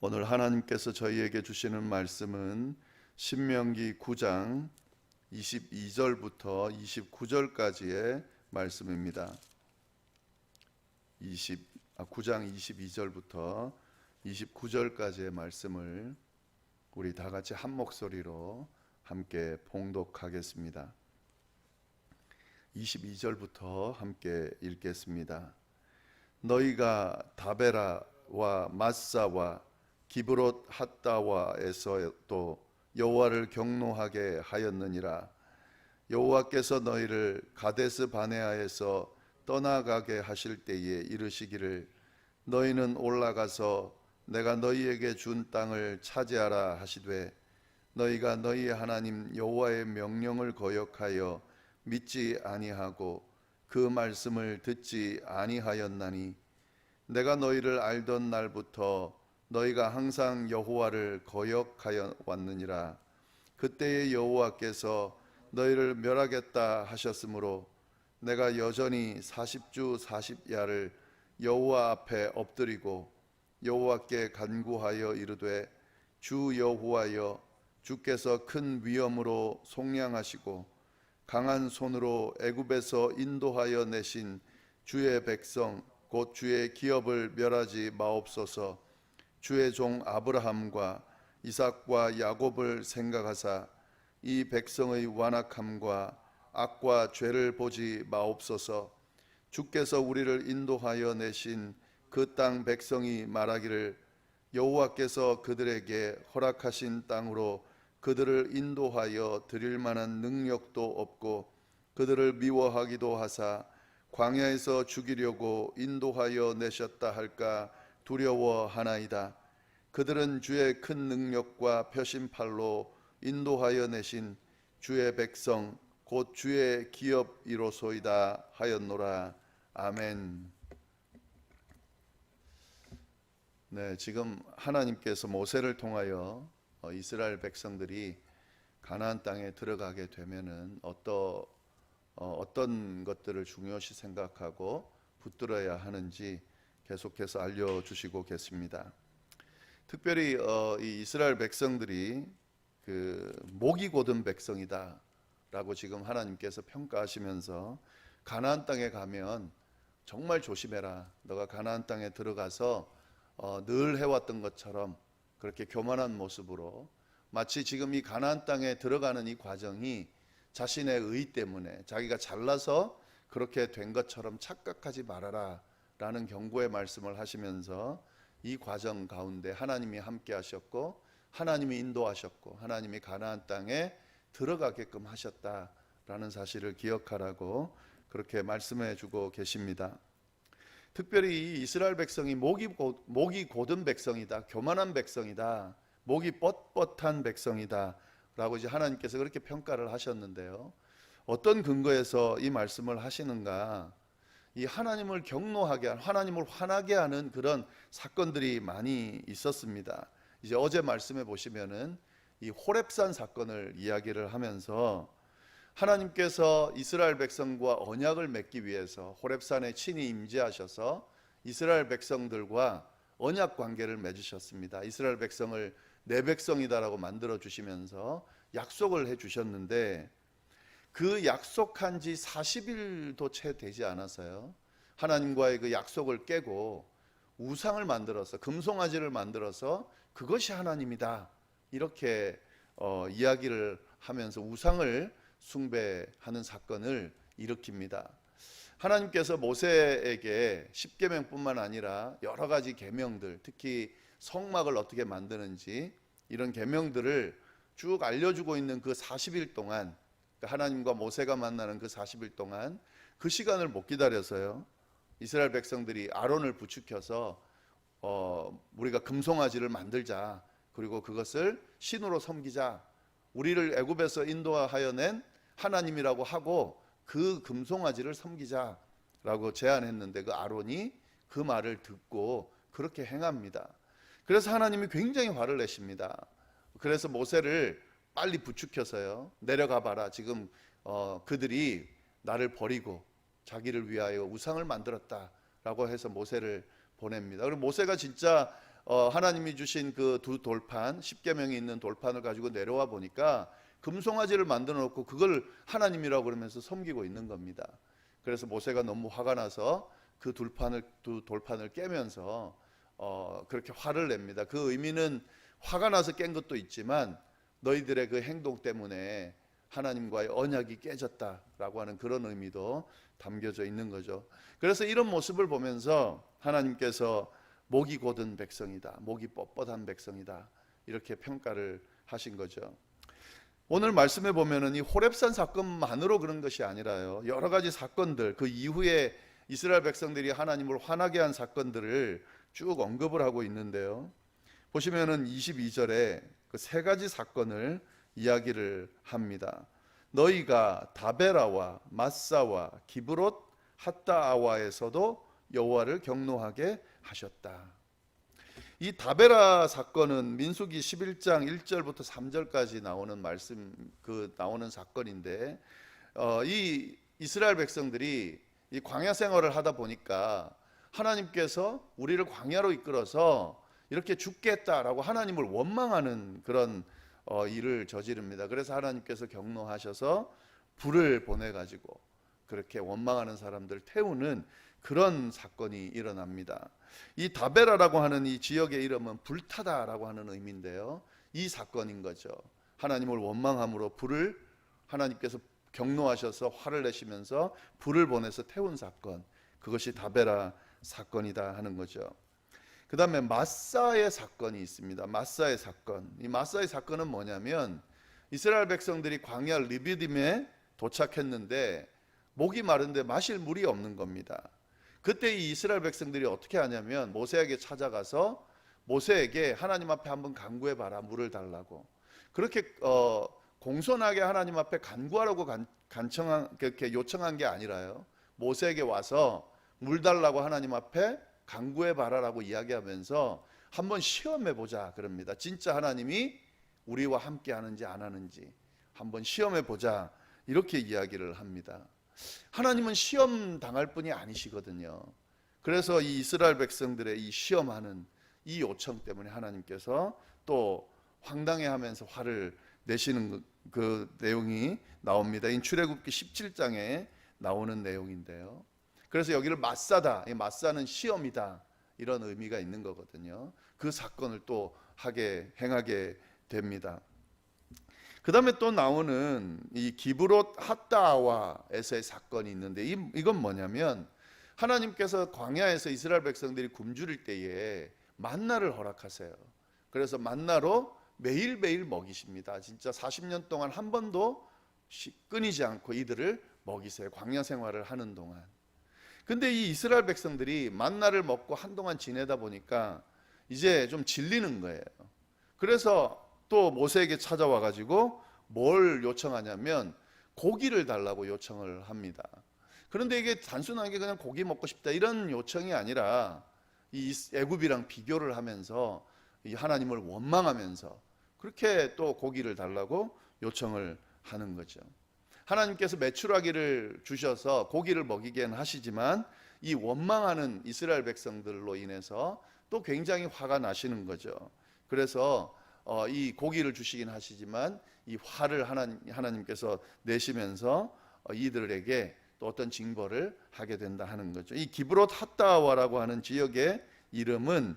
오늘 하나님께서 저희에게 주시는 말씀은 신명기 9장 22절부터 29절까지의 말씀입니다. 9장 22절부터 29절까지의 말씀을 우리 다 같이 한 목소리로 함께 봉독하겠습니다. 22절부터 함께 읽겠습니다. 너희가 다베라와 마사와 기브롯 핫다와에서도 여호와를 경노하게 하였느니라. 여호와께서 너희를 가데스 바네아에서 떠나가게 하실 때에 이르시기를 너희는 올라가서 내가 너희에게 준 땅을 차지하라 하시되 너희가 너희의 하나님 여호와의 명령을 거역하여 믿지 아니하고 그 말씀을 듣지 아니하였나니 내가 너희를 알던 날부터 너희가 항상 여호와를 거역하여 왔느니라. 그때의 여호와께서 너희를 멸하겠다 하셨으므로 내가 여전히 40주 40야를 여호와 앞에 엎드리고 여호와께 간구하여 이르되 주 여호와여 주께서 큰 위엄으로 속량하시고 강한 손으로 애굽에서 인도하여 내신 주의 백성 곧 주의 기업을 멸하지 마옵소서. 주의 종 아브라함과 이삭과 야곱을 생각하사 이 백성의 완악함과 악과 죄를 보지 마옵소서. 주께서 우리를 인도하여 내신 그 땅 백성이 말하기를 여호와께서 그들에게 허락하신 땅으로 그들을 인도하여 드릴 만한 능력도 없고 그들을 미워하기도 하사 광야에서 죽이려고 인도하여 내셨다 할까 두려워하나이다. 그들은 주의 큰 능력과 표심팔로 인도하여 내신 주의 백성 곧 주의 기업이로소이다 하였노라. 아멘. 네, 지금 하나님께서 모세를 통하여 이스라엘 백성들이 가나안 땅에 들어가게 되면은 어떤 것들을 중요시 생각하고 붙들어야 하는지 계속해서 알려주시고 계십니다. 특별히 이 이스라엘 백성들이 목이 곧은 백성이다라고 지금 하나님께서 평가하시면서 가나안 땅에 가면 정말 조심해라. 너가 가나안 땅에 들어가서 늘 해왔던 것처럼 그렇게 교만한 모습으로 마치 지금 이 가나안 땅에 들어가는 이 과정이 자신의 의 때문에 자기가 잘나서 그렇게 된 것처럼 착각하지 말아라 라는 경고의 말씀을 하시면서 이 과정 가운데 하나님이 함께 하셨고 하나님이 인도하셨고 하나님이 가나안 땅에 들어가게끔 하셨다라는 사실을 기억하라고 그렇게 말씀해 주고 계십니다. 특별히 이 이스라엘 백성이 목이 곧은 백성이다, 교만한 백성이다, 목이 뻣뻣한 백성이다 라고 이제 하나님께서 그렇게 평가를 하셨는데요. 어떤 근거에서 이 말씀을 하시는가? 이 하나님을 경노하게 하나님을 화나게 하는 그런 사건들이 많이 있었습니다. 이제 어제 말씀해 보시면은 이 호렙산 사건을 이야기를 하면서 하나님께서 이스라엘 백성과 언약을 맺기 위해서 호렙산에 친히 임재하셔서 이스라엘 백성들과 언약 관계를 맺으셨습니다. 이스라엘 백성을 내 백성이다라고 만들어 주시면서 약속을 해 주셨는데 그 약속한 지 40일도 채 되지 않아서요. 하나님과의 그 약속을 깨고 우상을 만들어서 금송아지를 만들어서 그것이 하나님이다 이렇게 이야기를 하면서 우상을 숭배하는 사건을 일으킵니다. 하나님께서 모세에게 10계명뿐만 아니라 여러 가지 계명들, 특히 성막을 어떻게 만드는지 이런 계명들을 쭉 알려주고 있는 그 40일 동안, 하나님과 모세가 만나는 그 40일 동안 그 시간을 못 기다려서요. 이스라엘 백성들이 아론을 부추겨서 우리가 금송아지를 만들자. 그리고 그것을 신으로 섬기자. 우리를 애굽에서 인도하여 낸 하나님이라고 하고 그 금송아지를 섬기자라고 제안했는데 그 아론이 그 말을 듣고 그렇게 행합니다. 그래서 하나님이 굉장히 화를 내십니다. 그래서 모세를 빨리 부추겨서요. 내려가 봐라. 지금 그들이 나를 버리고 자기를 위하여 우상을 만들었다라고 해서 모세를 보냅니다. 그리고 모세가 진짜 하나님이 주신 그 두 돌판, 십계명이 있는 돌판을 가지고 내려와 보니까 금송아지를 만들어 놓고 그걸 하나님이라고 그러면서 섬기고 있는 겁니다. 그래서 모세가 너무 화가 나서 그 두 돌판을 깨면서 그렇게 화를 냅니다. 그 의미는 화가 나서 깬 것도 있지만 너희들의 그 행동 때문에 하나님과의 언약이 깨졌다라고 하는 그런 의미도 담겨져 있는 거죠. 그래서 이런 모습을 보면서 하나님께서 목이 곧은 백성이다, 목이 뻣뻣한 백성이다, 이렇게 평가를 하신 거죠. 오늘 말씀에 보면은 이 호렙산 사건만으로 그런 것이 아니라요, 여러 가지 사건들, 그 이후에 이스라엘 백성들이 하나님을 화나게 한 사건들을 쭉 언급을 하고 있는데요, 보시면은 22절에 그 세 가지 사건을 이야기를 합니다. 너희가 다베라와 마사와 기브롯 핫다아와에서도 여호와를 경노하게 하셨다. 이 다베라 사건은 민수기 11장 1절부터 3절까지 나오는 나오는 사건인데, 이 이스라엘 백성들이 이 광야 생활을 하다 보니까 하나님께서 우리를 광야로 이끌어서 이렇게 죽겠다라고 하나님을 원망하는 그런 일을 저지릅니다. 그래서 하나님께서 경노하셔서 불을 보내가지고 그렇게 원망하는 사람들을 태우는 그런 사건이 일어납니다. 이 다베라라고 하는 이 지역의 이름은 불타다라고 하는 의미인데요, 이 사건인 거죠. 하나님을 원망함으로 불을 하나님께서 경노하셔서 화를 내시면서 불을 보내서 태운 사건, 그것이 다베라 사건이다 하는 거죠. 그 다음에 마사의 사건이 있습니다. 마사의 사건. 이 마사의 사건은 뭐냐면, 이스라엘 백성들이 광야 르비딤에 도착했는데 목이 마른데 마실 물이 없는 겁니다. 그때 이 이스라엘 백성들이 어떻게 하냐면 모세에게 찾아가서 모세에게 하나님 앞에 한번 간구해 봐라, 물을 달라고. 그렇게 공손하게 하나님 앞에 간구하라고 그렇게 요청한 게 아니라요, 모세에게 와서 물 달라고 하나님 앞에 간구해 봐라라고 이야기하면서 한번 시험해 보자 그럽니다. 진짜 하나님이 우리와 함께 하는지 안 하는지 한번 시험해 보자, 이렇게 이야기를 합니다. 하나님은 시험 당할 분이 아니시거든요. 그래서 이 이스라엘 백성들의 이 시험하는 이 요청 때문에 하나님께서 또 황당해하면서 화를 내시는 그 내용이 나옵니다. 이 출애굽기 17장에 나오는 내용인데요, 그래서 여기를 마사다, 이 마사는 시험이다, 이런 의미가 있는 거거든요. 그 사건을 또 행하게 됩니다. 그 다음에 또 나오는 이 기브롯 핫다아와에서의 사건이 있는데, 이건 뭐냐면 하나님께서 광야에서 이스라엘 백성들이 굶주릴 때에 만나를 허락하세요. 그래서 만나로 매일매일 먹이십니다. 진짜 40년 동안 한 번도 끊이지 않고 이들을 먹이세요, 광야 생활을 하는 동안. 근데 이 이스라엘 백성들이 만나를 먹고 한동안 지내다 보니까 이제 좀 질리는 거예요. 그래서 또 모세에게 찾아와 가지고 뭘 요청하냐면 고기를 달라고 요청을 합니다. 그런데 이게 단순하게 그냥 고기 먹고 싶다 이런 요청이 아니라 이 애굽이랑 비교를 하면서 이 하나님을 원망하면서 그렇게 또 고기를 달라고 요청을 하는 거죠. 하나님께서 메추라기를 주셔서 고기를 먹이게는 하시지만 이 원망하는 이스라엘 백성들로 인해서 또 굉장히 화가 나시는 거죠. 그래서 이 고기를 주시긴 하시지만 이 화를 하나님께서 내시면서 이들에게 또 어떤 징벌을 하게 된다 하는 거죠. 이 기브롯 핫다와라고 하는 지역의 이름은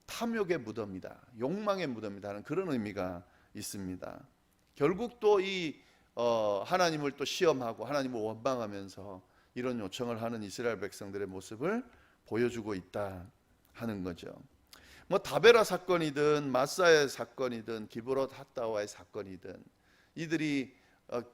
탐욕의 무덤이다, 욕망의 무덤이다 하는 그런 의미가 있습니다. 결국 또 이 하나님을 또 시험하고 하나님을 원망하면서 이런 요청을 하는 이스라엘 백성들의 모습을 보여주고 있다 하는 거죠. 뭐 다베라 사건이든 마사의 사건이든 기브롯 핫다와의 사건이든 이들이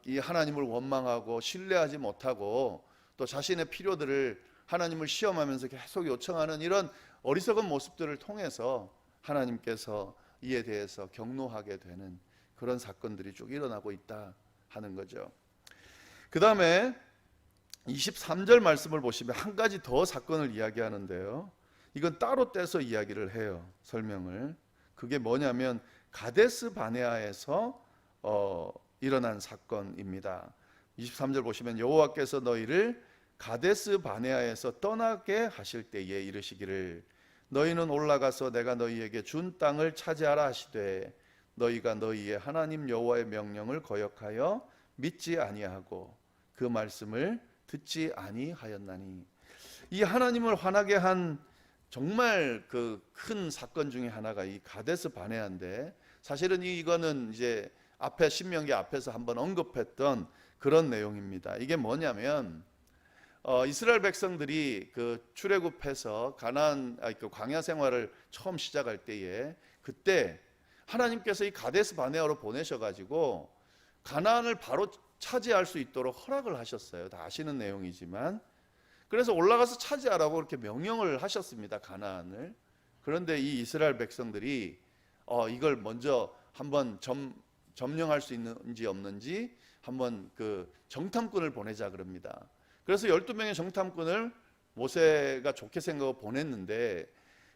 이 하나님을 원망하고 신뢰하지 못하고 또 자신의 필요들을 하나님을 시험하면서 계속 요청하는 이런 어리석은 모습들을 통해서 하나님께서 이에 대해서 경노하게 되는 그런 사건들이 쭉 일어나고 있다 하는 거죠. 그 다음에 23절 말씀을 보시면 한 가지 더 사건을 이야기하는데요, 이건 따로 떼서 이야기를 해요, 설명을. 그게 뭐냐면 가데스 바네아에서 일어난 사건입니다. 23절 보시면 여호와께서 너희를 가데스 바네아에서 떠나게 하실 때에 이르시기를 너희는 올라가서 내가 너희에게 준 땅을 차지하라 하시되 너희가 너희의 하나님 여호와의 명령을 거역하여 믿지 아니하고 그 말씀을 듣지 아니하였나니. 이 하나님을 화나게 한 정말 그 큰 사건 중에 하나가 이 가데스 바네아인데, 사실은 이거는 이제 앞에 신명기 앞에서 한번 언급했던 그런 내용입니다. 이게 뭐냐면 이스라엘 백성들이 그 출애굽해서 그 광야 생활을 처음 시작할 때에 그때 하나님께서 이 가데스 바네아로 보내셔가지고 가나안을 바로 차지할 수 있도록 허락을 하셨어요. 다 아시는 내용이지만, 그래서 올라가서 차지하라고 이렇게 명령을 하셨습니다, 가나안을. 그런데 이 이스라엘 백성들이 이걸 먼저 한번 점령할 수 있는지 없는지 한번 그 정탐꾼을 보내자 그럽니다. 그래서 12명의 정탐꾼을 모세가 좋게 생각하고 보냈는데,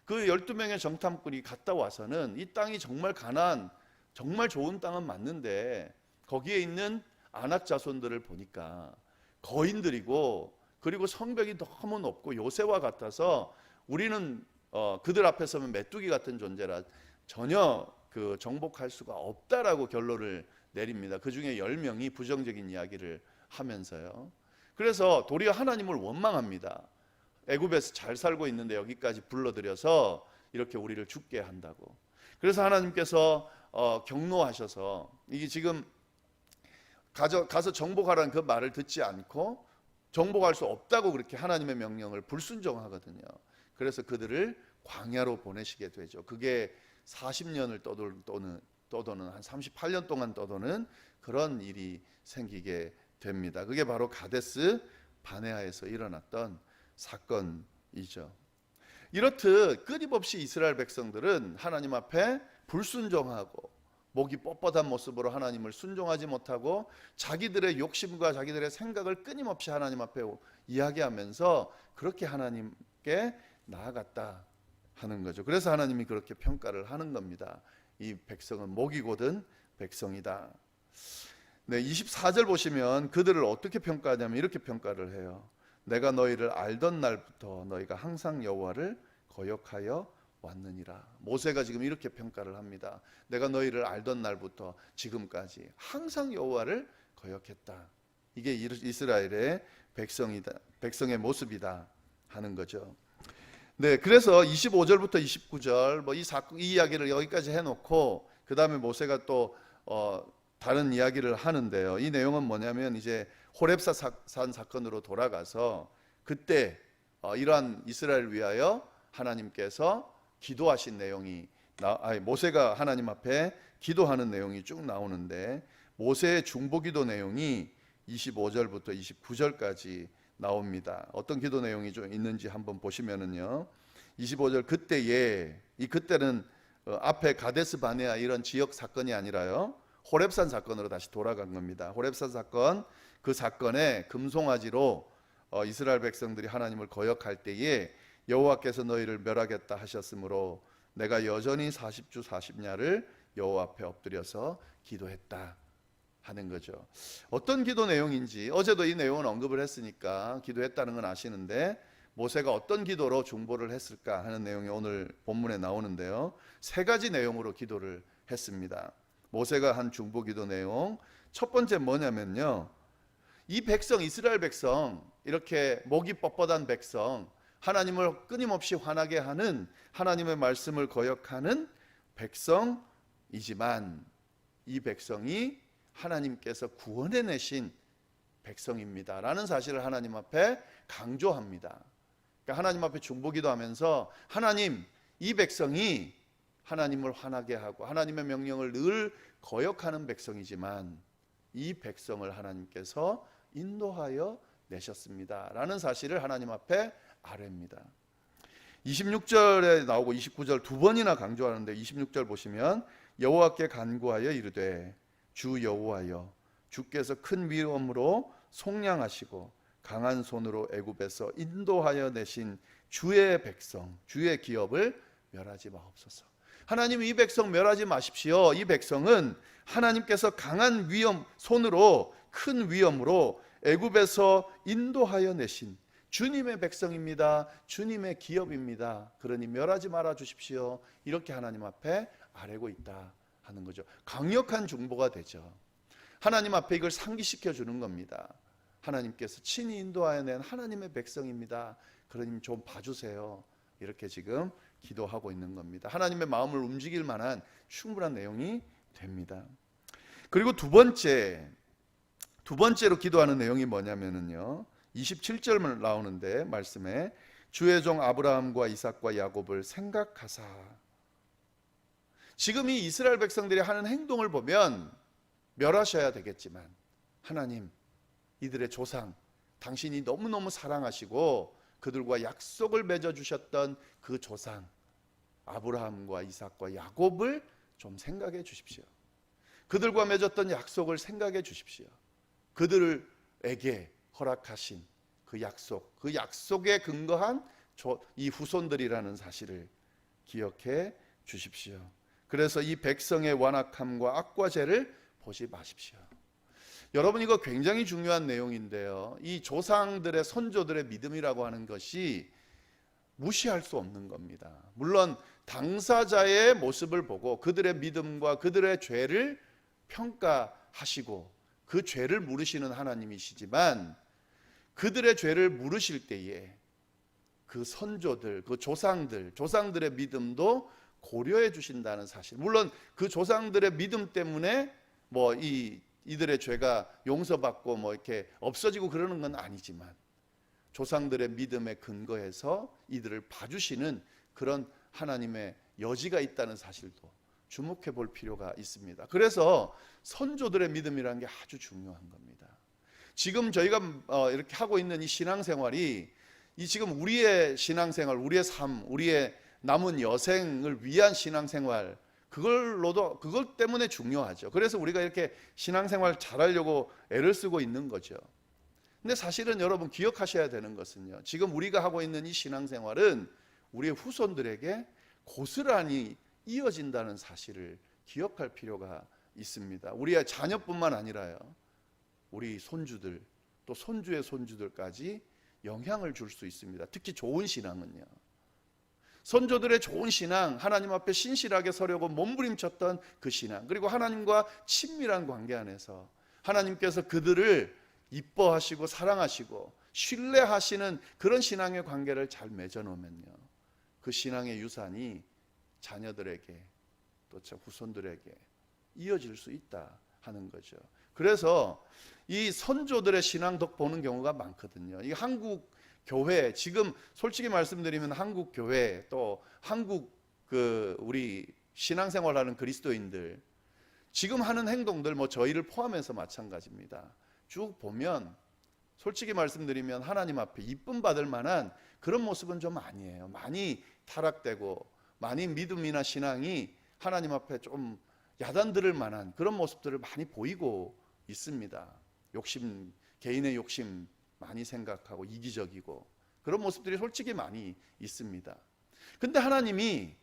그 12명의 정탐꾼이 갔다 와서는 이 땅이 정말 가나안 정말 좋은 땅은 맞는데 거기에 있는 아낙 자손들을 보니까 거인들이고, 그리고 성벽이 너무 높고 요새와 같아서 우리는 그들 앞에 서면 메뚜기 같은 존재라 전혀 그 정복할 수가 없다라고 결론을 내립니다. 그 중에 10명이 부정적인 이야기를 하면서요. 그래서 도리어 하나님을 원망합니다. 애굽에서 잘 살고 있는데 여기까지 불러들여서 이렇게 우리를 죽게 한다고. 그래서 하나님께서 경노하셔서, 이게 지금 가서 정복하라는 그 말을 듣지 않고 정복할 수 없다고 그렇게 하나님의 명령을 불순종하거든요. 그래서 그들을 광야로 보내시게 되죠. 그게 40년을 떠도는 한 38년 동안 떠도는 그런 일이 생기게 됩니다. 그게 바로 가데스 바네아에서 일어났던 사건이죠. 이렇듯 끊임없이 이스라엘 백성들은 하나님 앞에 불순종하고 목이 뻣뻣한 모습으로 하나님을 순종하지 못하고 자기들의 욕심과 자기들의 생각을 끊임없이 하나님 앞에 이야기하면서 그렇게 하나님께 나아갔다 하는 거죠. 그래서 하나님이 그렇게 평가를 하는 겁니다. 이 백성은 목이 곧은 백성이다. 네, 24절 보시면 그들을 어떻게 평가하냐면 이렇게 평가를 해요. 내가 너희를 알던 날부터 너희가 항상 여호와를 거역하여 왔느니라. 모세가 지금 이렇게 평가를 합니다. 내가 너희를 알던 날부터 지금까지 항상 여호와를 거역했다. 이게 이스라엘의 백성의 모습이다 하는 거죠. 네, 그래서 25절부터 29절 이 이야기를 여기까지 해놓고 그 다음에 모세가 또 다른 이야기를 하는데요. 이 내용은 뭐냐면 이제 호렙산 사건으로 돌아가서 그때 이러한 이스라엘을 위하여 하나님께서 기도하신 내용이 모세가 하나님 앞에 기도하는 내용이 쭉 나오는데, 모세의 중보기도 내용이 25절부터 29절까지 나옵니다. 어떤 기도 내용이 좀 있는지 한번 보시면은요. 25절 그때는 앞에 가데스 바네아 이런 지역 사건이 아니라요, 호렙산 사건으로 다시 돌아간 겁니다. 호렙산 사건, 그 사건에 금송아지로 이스라엘 백성들이 하나님을 거역할 때에 여호와께서 너희를 멸하겠다 하셨으므로 내가 여전히 40주 40야를 여호와 앞에 엎드려서 기도했다 하는 거죠. 어떤 기도 내용인지 어제도 이 내용은 언급을 했으니까 기도했다는 건 아시는데, 모세가 어떤 기도로 중보를 했을까 하는 내용이 오늘 본문에 나오는데요. 3가지 내용으로 기도를 했습니다. 모세가 한 중보 기도 내용, 첫 번째 뭐냐면요, 이 백성, 이스라엘 백성, 이렇게 목이 뻣뻣한 백성, 하나님을 끊임없이 화나게 하는, 하나님의 말씀을 거역하는 백성이지만 이 백성이 하나님께서 구원해내신 백성입니다 라는 사실을 하나님 앞에 강조합니다. 그러니까 하나님 앞에 중보기도 하면서, 하나님, 이 백성이 하나님을 화나게 하고 하나님의 명령을 늘 거역하는 백성이지만 이 백성을 하나님께서 인도하여 내셨습니다 라는 사실을 하나님 앞에 아뢰입니다. 26절에 나오고 29절 두 번이나 강조하는데, 26절 보시면 여호와께 간구하여 이르되 주 여호와여, 주께서 큰 위엄으로 속량하시고 강한 손으로 애굽에서 인도하여 내신 주의 백성, 주의 기업을 멸하지 마옵소서. 하나님, 이 백성 멸하지 마십시오. 이 백성은 하나님께서 강한 손으로 큰 위엄으로 애굽에서 인도하여 내신 주님의 백성입니다. 주님의 기업입니다. 그러니 멸하지 말아 주십시오. 이렇게 하나님 앞에 아뢰고 있다 하는 거죠. 강력한 중보가 되죠. 하나님 앞에 이걸 상기시켜 주는 겁니다. 하나님께서 친히 인도하여 낸 하나님의 백성입니다. 그러니 좀 봐주세요. 이렇게 지금 기도하고 있는 겁니다. 하나님의 마음을 움직일 만한 충분한 내용이 됩니다. 그리고 두 번째로 기도하는 내용이 뭐냐면요, 27절 나오는데 말씀에 주의 종 아브라함과 이삭과 야곱을 생각하사. 지금 이 이스라엘 백성들이 하는 행동을 보면 멸하셔야 되겠지만, 하나님, 이들의 조상, 당신이 너무너무 사랑하시고 그들과 약속을 맺어주셨던 그 조상 아브라함과 이삭과 야곱을 좀 생각해 주십시오. 그들과 맺었던 약속을 생각해 주십시오. 그들에게 허락하신 그 약속, 그 약속에 근거한 이 후손들이라는 사실을 기억해 주십시오. 그래서 이 백성의 완악함과 악과 죄를 보지 마십시오. 여러분, 이거 굉장히 중요한 내용인데요, 이 조상들의 선조들의 믿음이라고 하는 것이 무시할 수 없는 겁니다. 물론 당사자의 모습을 보고 그들의 믿음과 그들의 죄를 평가하시고 그 죄를 물으시는 하나님이시지만, 그들의 죄를 물으실 때에 그 선조들, 그 조상들의 믿음도 고려해 주신다는 사실. 물론 그 조상들의 믿음 때문에 이들의 죄가 용서받고 이렇게 없어지고 그러는 건 아니지만, 조상들의 믿음에 근거해서 이들을 봐주시는 그런 하나님의 여지가 있다는 사실도 주목해 볼 필요가 있습니다. 그래서 선조들의 믿음이라는 게 아주 중요한 겁니다. 지금 저희가 이렇게 하고 있는 이 신앙생활이 지금 우리의 신앙생활, 우리의 삶, 우리의 남은 여생을 위한 신앙생활, 그것 때문에 중요하죠. 그래서 우리가 이렇게 신앙생활 잘하려고 애를 쓰고 있는 거죠. 근데 사실은 여러분 기억하셔야 되는 것은요, 지금 우리가 하고 있는 이 신앙생활은 우리의 후손들에게 고스란히 이어진다는 사실을 기억할 필요가 있습니다. 우리의 자녀뿐만 아니라요, 우리 손주들, 또 손주의 손주들까지 영향을 줄 수 있습니다. 특히 좋은 신앙은요, 선조들의 좋은 신앙, 하나님 앞에 신실하게 서려고 몸부림쳤던 그 신앙, 그리고 하나님과 친밀한 관계 안에서 하나님께서 그들을 이뻐하시고 사랑하시고 신뢰하시는 그런 신앙의 관계를 잘 맺어놓으면요, 그 신앙의 유산이 자녀들에게 또 후손들에게 이어질 수 있다 하는 거죠. 그래서 이 선조들의 신앙 덕 보는 경우가 많거든요. 이 한국 교회, 지금 솔직히 말씀드리면 한국 교회, 또 한국 우리 신앙생활하는 그리스도인들 지금 하는 행동들, 저희를 포함해서 마찬가지입니다. 쭉 보면 솔직히 말씀드리면 하나님 앞에 이쁨 받을 만한 그런 모습은 좀 아니에요. 많이 타락되고 많이 믿음이나 신앙이 하나님 앞에 좀 야단들을 만한 그런 모습들을 많이 보이고 있습니다. 개인의 욕심 많이 생각하고 이기적이고 그런 모습들이 솔직히 많이 있습니다. 근데 하나님이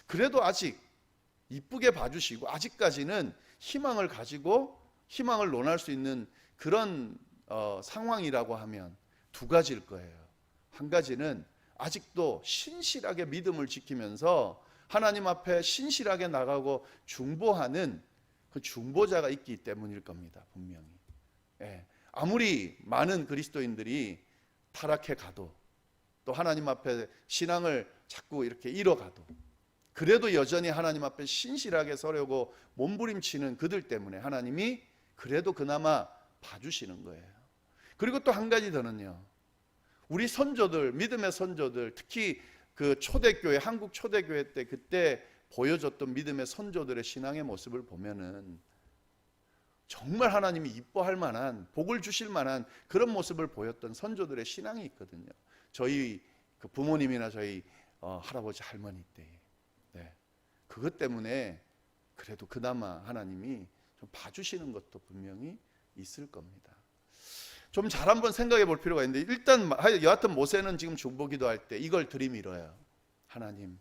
그래도 아직 이쁘게 봐주시고 아직까지는 희망을 가지고 희망을 논할 수 있는 그런 상황이라고 하면 두 가지일 거예요. 한 가지는 아직도 신실하게 믿음을 지키면서 하나님 앞에 신실하게 나가고 중보하는 그 중보자가 있기 때문일 겁니다. 분명히. 아무리 많은 그리스도인들이 타락해 가도, 또 하나님 앞에 신앙을 자꾸 이렇게 잃어가도, 그래도 여전히 하나님 앞에 신실하게 서려고 몸부림치는 그들 때문에 하나님이 그래도 그나마 봐주시는 거예요. 그리고 또 한 가지 더는요, 우리 선조들, 믿음의 선조들, 특히 그 초대교회, 한국 초대교회 때 그때 보여줬던 믿음의 선조들의 신앙의 모습을 보면은 정말 하나님이 이뻐할 만한, 복을 주실 만한 그런 모습을 보였던 선조들의 신앙이 있거든요. 저희 그 부모님이나 저희 할아버지 할머니 때, 그것 때문에 그래도 그나마 하나님이 좀 봐주시는 것도 분명히 있을 겁니다. 좀 잘 한번 생각해 볼 필요가 있는데, 일단 여하튼 모세는 지금 중보기도할 때 이걸 들이밀어요. 하나님,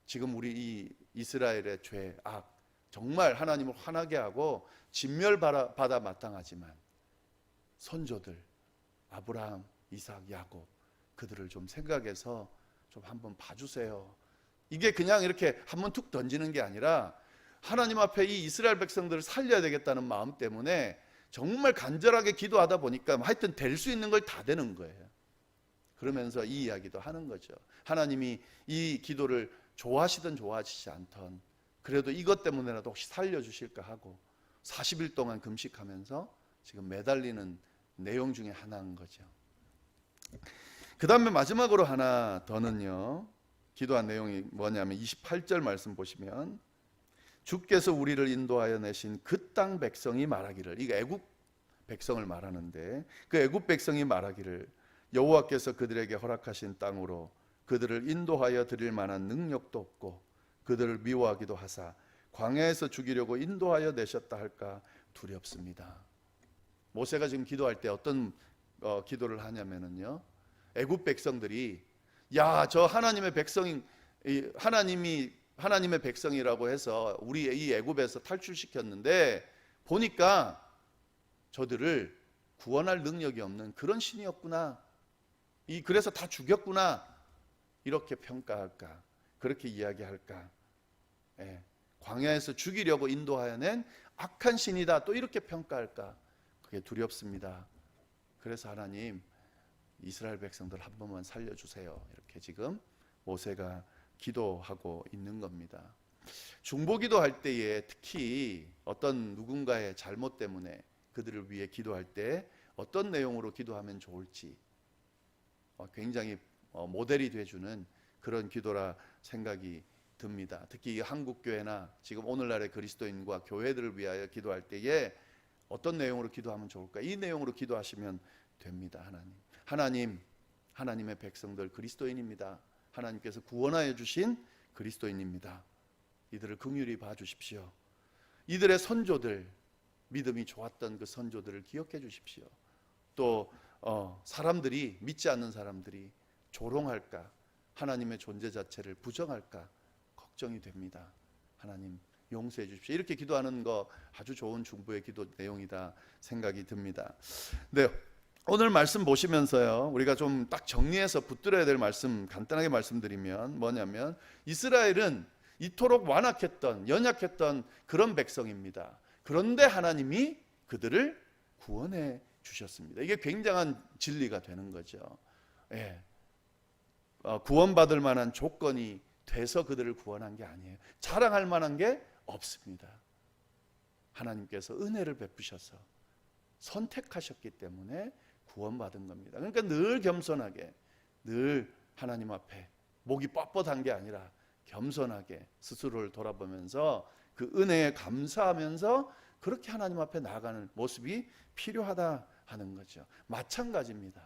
지금 우리 이 이스라엘의 죄, 악, 정말 하나님을 화나게 하고 진멸받아 마땅하지만 선조들 아브라함, 이삭, 야곱 그들을 좀 생각해서 좀 한번 봐주세요. 이게 그냥 이렇게 한번 툭 던지는 게 아니라 하나님 앞에 이 이스라엘 백성들을 살려야 되겠다는 마음 때문에 정말 간절하게 기도하다 보니까 하여튼 될 수 있는 걸 다 되는 거예요. 그러면서 이 이야기도 하는 거죠. 하나님이 이 기도를 좋아하시든 좋아하시지 않던 그래도 이것 때문에라도 혹시 살려주실까 하고 40일 동안 금식하면서 지금 매달리는 내용 중에 하나인 거죠. 그 다음에 마지막으로 하나 더는요, 기도한 내용이 뭐냐면 28절 말씀 보시면 주께서 우리를 인도하여 내신 그 땅 백성이 말하기를, 이거 애굽 백성을 말하는데 그 애굽 백성이 말하기를 여호와께서 그들에게 허락하신 땅으로 그들을 인도하여 드릴 만한 능력도 없고 그들을 미워하기도 하사 광야에서 죽이려고 인도하여 내셨다 할까 두렵습니다. 모세가 지금 기도할 때 어떤 기도를 하냐면요, 애굽 백성들이 야, 저 하나님의 백성이 하나님의 백성이라고 해서 우리 이 애굽에서 탈출시켰는데 보니까 저들을 구원할 능력이 없는 그런 신이었구나. 그래서 다 죽였구나. 이렇게 평가할까? 그렇게 이야기할까? 예, 광야에서 죽이려고 인도하여 낸 악한 신이다. 또 이렇게 평가할까? 그게 두렵습니다. 그래서 하나님, 이스라엘 백성들 한 번만 살려주세요. 이렇게 지금 모세가 기도하고 있는 겁니다. 중보기도 할 때에 특히 어떤 누군가의 잘못 때문에 그들을 위해 기도할 때 어떤 내용으로 기도하면 좋을지 굉장히 모델이 돼주는 그런 기도라 생각이 듭니다. 특히 한국교회나 지금 오늘날의 그리스도인과 교회들을 위하여 기도할 때에 어떤 내용으로 기도하면 좋을까? 이 내용으로 기도하시면 됩니다. 하나님의 백성들 그리스도인입니다. 하나님께서 구원하여 주신 그리스도인입니다. 이들을 긍휼히 봐주십시오. 이들의 선조들, 믿음이 좋았던 그 선조들을 기억해 주십시오. 또 사람들이, 믿지 않는 사람들이 조롱할까, 하나님의 존재 자체를 부정할까 걱정이 됩니다. 하나님 용서해 주십시오. 이렇게 기도하는 거 아주 좋은 중보의 기도 내용이다 생각이 듭니다. 네, 오늘 말씀 보시면서요, 우리가 좀 딱 정리해서 붙들어야 될 말씀 간단하게 말씀드리면 뭐냐면 이스라엘은 이토록 완악했던, 연약했던 그런 백성입니다. 그런데 하나님이 그들을 구원해 주셨습니다. 이게 굉장한 진리가 되는 거죠. 예. 구원받을 만한 조건이 돼서 그들을 구원한 게 아니에요. 자랑할 만한 게 없습니다. 하나님께서 은혜를 베푸셔서 선택하셨기 때문에 구원받은 겁니다. 그러니까 늘 겸손하게, 늘 하나님 앞에 목이 뻣뻣한 게 아니라 겸손하게 스스로를 돌아보면서 그 은혜에 감사하면서 그렇게 하나님 앞에 나아가는 모습이 필요하다 하는 거죠. 마찬가지입니다.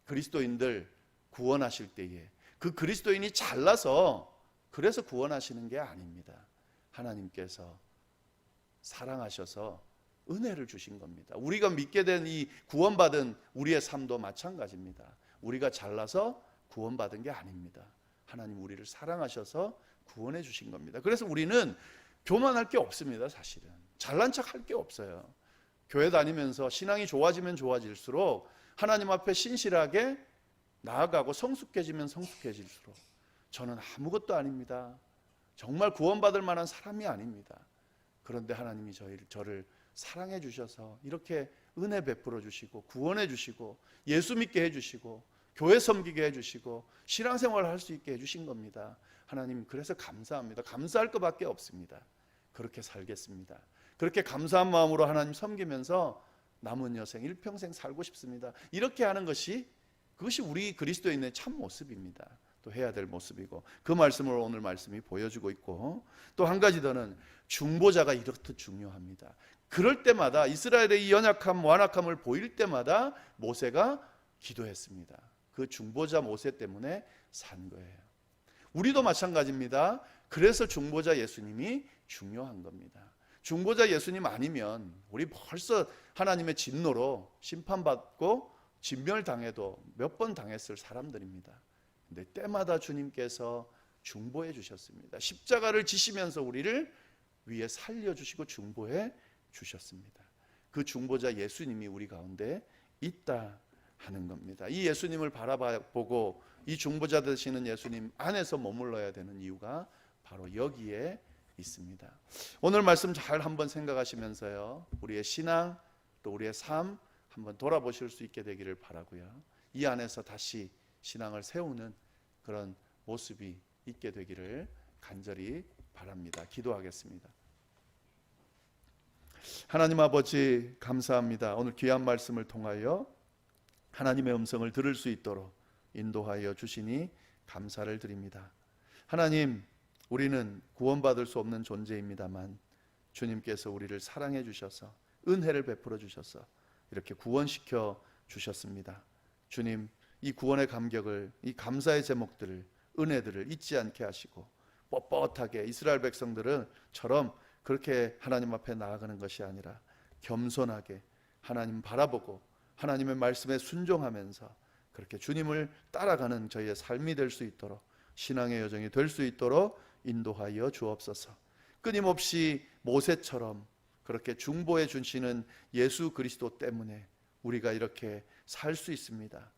그리스도인들 구원하실 때에 그 그리스도인이 잘나서 그래서 구원하시는 게 아닙니다. 하나님께서 사랑하셔서 은혜를 주신 겁니다. 우리가 믿게 된 이 구원받은 우리의 삶도 마찬가지입니다. 우리가 잘나서 구원받은 게 아닙니다. 하나님 우리를 사랑하셔서 구원해 주신 겁니다. 그래서 우리는 교만할 게 없습니다. 사실은 잘난 척 할 게 없어요. 교회 다니면서 신앙이 좋아지면 좋아질수록 하나님 앞에 신실하게 나아가고 성숙해지면 성숙해질수록 저는 아무것도 아닙니다. 정말 구원받을 만한 사람이 아닙니다. 그런데 하나님이 저를 사랑해 주셔서 이렇게 은혜 베풀어 주시고 구원해 주시고 예수 믿게 해 주시고 교회 섬기게 해 주시고 신앙생활을 할 수 있게 해 주신 겁니다. 하나님 그래서 감사합니다. 감사할 것밖에 없습니다. 그렇게 살겠습니다. 그렇게 감사한 마음으로 하나님 섬기면서 남은 여생 일평생 살고 싶습니다. 이렇게 하는 것이 그것이 우리 그리스도인의 참 모습입니다. 또 해야 될 모습이고 그 말씀을 오늘 말씀이 보여주고 있고 또 한 가지 더는 중보자가 이렇듯 중요합니다. 그럴 때마다 이스라엘의 이 연약함, 완악함을 보일 때마다 모세가 기도했습니다. 그 중보자 모세 때문에 산 거예요. 우리도 마찬가지입니다. 그래서 중보자 예수님이 중요한 겁니다. 중보자 예수님 아니면 우리 벌써 하나님의 진노로 심판받고 진멸당해도 몇 번 당했을 사람들입니다. 근데 때마다 주님께서 중보해 주셨습니다. 십자가를 지시면서 우리를 위해 살려주시고 중보해 주셨습니다. 그 중보자 예수님이 우리 가운데 있다 하는 겁니다. 이 예수님을 바라보고 이 중보자 되시는 예수님 안에서 머물러야 되는 이유가 바로 여기에 있습니다. 오늘 말씀 잘 한번 생각하시면서요, 우리의 신앙 또 우리의 삶 한번 돌아보실 수 있게 되기를 바라고요, 이 안에서 다시 신앙을 세우는 그런 모습이 있게 되기를 간절히 바랍니다. 기도하겠습니다. 하나님 아버지, 감사합니다. 오늘 귀한 말씀을 통하여 하나님의 음성을 들을 수 있도록 인도하여 주시니 감사를 드립니다. 하나님, 우리는 구원받을 수 없는 존재입니다만 주님께서 우리를 사랑해 주셔서 은혜를 베풀어 주셔서 이렇게 구원시켜 주셨습니다. 주님, 이 구원의 감격을, 이 감사의 제목들을, 은혜들을 잊지 않게 하시고 뻣뻣하게 이스라엘 백성들처럼 그렇게 하나님 앞에 나아가는 것이 아니라 겸손하게 하나님 바라보고 하나님의 말씀에 순종하면서 그렇게 주님을 따라가는 저희의 삶이 될 수 있도록, 신앙의 여정이 될 수 있도록 인도하여 주옵소서. 끊임없이 모세처럼 그렇게 중보해 주시는 예수 그리스도 때문에 우리가 이렇게 살 수 있습니다.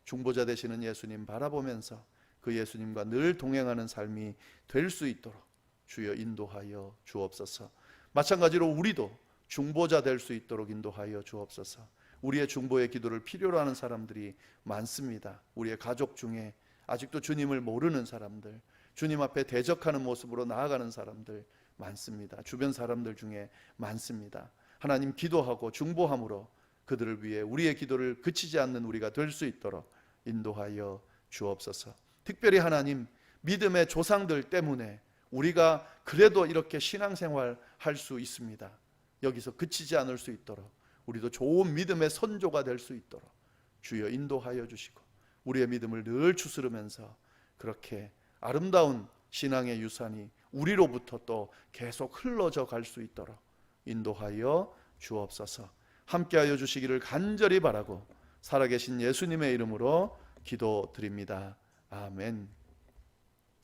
중보자 되시는 예수님 바라보면서 그 예수님과 늘 동행하는 삶이 될 수 있도록 주여 인도하여 주옵소서. 마찬가지로 우리도 중보자 될 수 있도록 인도하여 주옵소서. 우리의 중보의 기도를 필요로 하는 사람들이 많습니다. 우리의 가족 중에 아직도 주님을 모르는 사람들, 주님 앞에 대적하는 모습으로 나아가는 사람들 많습니다. 주변 사람들 중에 많습니다. 하나님, 기도하고 중보함으로 그들을 위해 우리의 기도를 그치지 않는 우리가 될 수 있도록 인도하여 주옵소서. 특별히 하나님, 믿음의 조상들 때문에 우리가 그래도 이렇게 신앙생활 할 수 있습니다. 여기서 그치지 않을 수 있도록 우리도 좋은 믿음의 선조가 될 수 있도록 주여 인도하여 주시고 우리의 믿음을 늘 추스르면서 그렇게 아름다운 신앙의 유산이 우리로부터 또 계속 흘러져 갈 수 있도록 인도하여 주옵소서. 함께하여 주시기를 간절히 바라고 살아계신 예수님의 이름으로 기도드립니다. 아멘.